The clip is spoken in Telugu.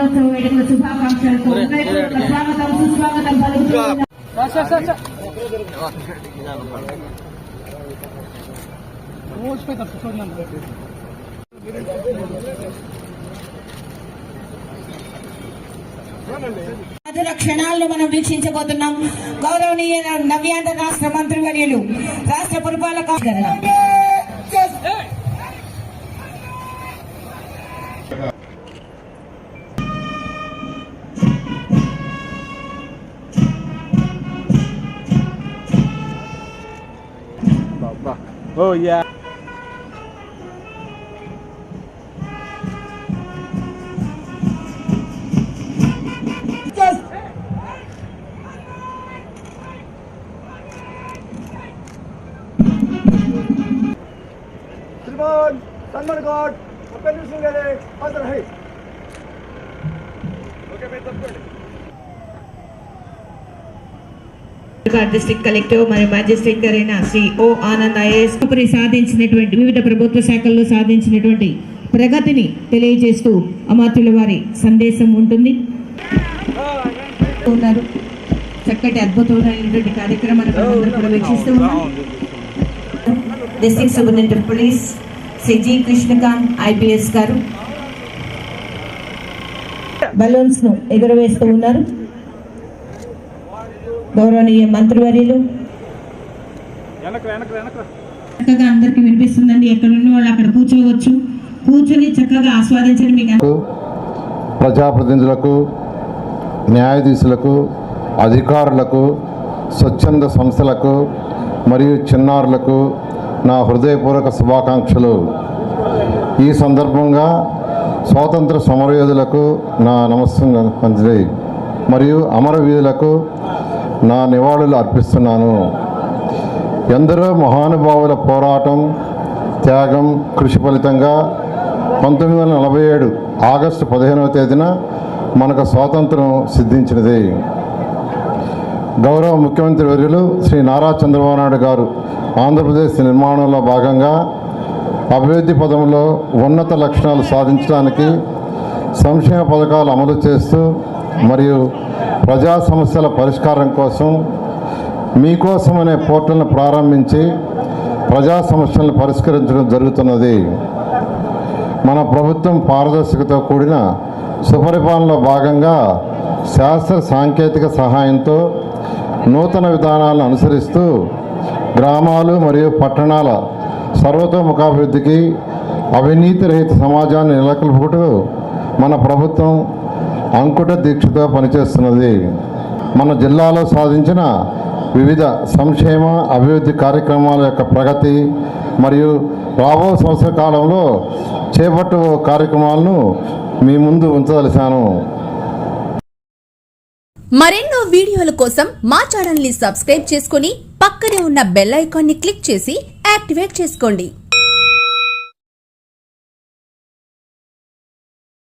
ప్రారంభోత్సవ వేడుకల శుభాకాంక్షలతో స్వాగతం సుస్వాగతం పలుకుతున్నారు. మధుర క్షణాలను మనం వీక్షించబోతున్నాం. గౌరవనీయ నవ్యాంధ్ర రాష్ట్ర మంత్రివర్యులు రాష్ట్ర పురపాలక Oh yeah. श्रीमान सन्मान गॉड अपेंड सिंह गारे हाजिर है. ओके मैं तब డిస్ట్రిక్ట్ కలెక్టర్ మరియు మ్యాజిస్ట్రేట్ గారైన శ్రీ ఓ ఆనంద్ ఐఏఎస్ సాధించినటువంటి వివిధ ప్రభుత్వ శాఖల్లో సాధించినటువంటి ప్రగతిని తెలియజేస్తూ అమాత్యుల వారి సందేశం ఉంటుంది. చక్కటి అద్భుతమైనటువంటి కార్యక్రమాన్ని కూడా వీక్షిస్తూ ఉన్నాం. District superintendent police Shri G Krishnakanth IPS గారు బలూన్స్ ను ఎగురవేస్తూ ఉన్నారు. గౌరవనీయ మంత్రివర్యులు చక్కగా అందరికి వినిపిస్తుందండి. ఎక్కడ ఉన్న వాళ్ళు అక్కడ కూర్చోవచ్చు, కూర్చొని చక్కగా ఆస్వాదించండి. మీకు ప్రజాప్రతినిధులకు, న్యాయాధీశులకు, అధికారులకు, స్వచ్ఛంద సంస్థలకు మరియు చిన్నారులకు నా హృదయపూర్వక శుభాకాంక్షలు. ఈ సందర్భంగా స్వాతంత్ర సమరయోధులకు నా నమస్కారం మరియు అమరవీరులకు నా నివాళులు అర్పిస్తున్నాను. ఎందరో మహానుభావుల పోరాటం, త్యాగం, కృషి ఫలితంగా 1947 ఆగస్టు 15వ తేదీన మనకు స్వాతంత్రం సిద్ధించినది. గౌరవ ముఖ్యమంత్రి వర్యులు శ్రీ నారా చంద్రబాబు నాయుడు గారు ఆంధ్రప్రదేశ్ నిర్మాణంలో భాగంగా అభివృద్ధి పదంలో ఉన్నత లక్షణాలు సాధించడానికి సంక్షేమ పథకాలు అమలు చేస్తూ మరియు ప్రజా సమస్యల పరిష్కారం కోసం మీకోసం అనే పోర్టల్ను ప్రారంభించి ప్రజా సమస్యలను పరిష్కరించడం జరుగుతున్నది. మన ప్రభుత్వం పారదర్శకతో కూడిన సుపరిపాలనలో భాగంగా శాస్త్ర సాంకేతిక సహాయంతో నూతన విధానాలను అనుసరిస్తూ గ్రామాలు మరియు పట్టణాల సర్వతోముఖాభివృద్ధికి, అవినీతి రహిత సమాజాన్ని నెలకొల్పుటకు మన ప్రభుత్వం అంకుట దీక్షతో పనిచేస్తున్నది. మన జిల్లాలో సాధించిన వివిధ సంక్షేమ అభివృద్ధి కార్యక్రమాల యొక్క ప్రగతి మరియు రాబో సంవత్సర కాలంలో చేపట్టు కార్యక్రమాలను మీ ముందు ఉంచదలిచాను. మరెన్నో వీడియోల కోసం మా ఛానల్ ని సబ్స్క్రైబ్ చేసుకుని పక్కనే ఉన్న బెల్ ఐకాన్ ని క్లిక్ చేసి యాక్టివేట్ చేసుకోండి.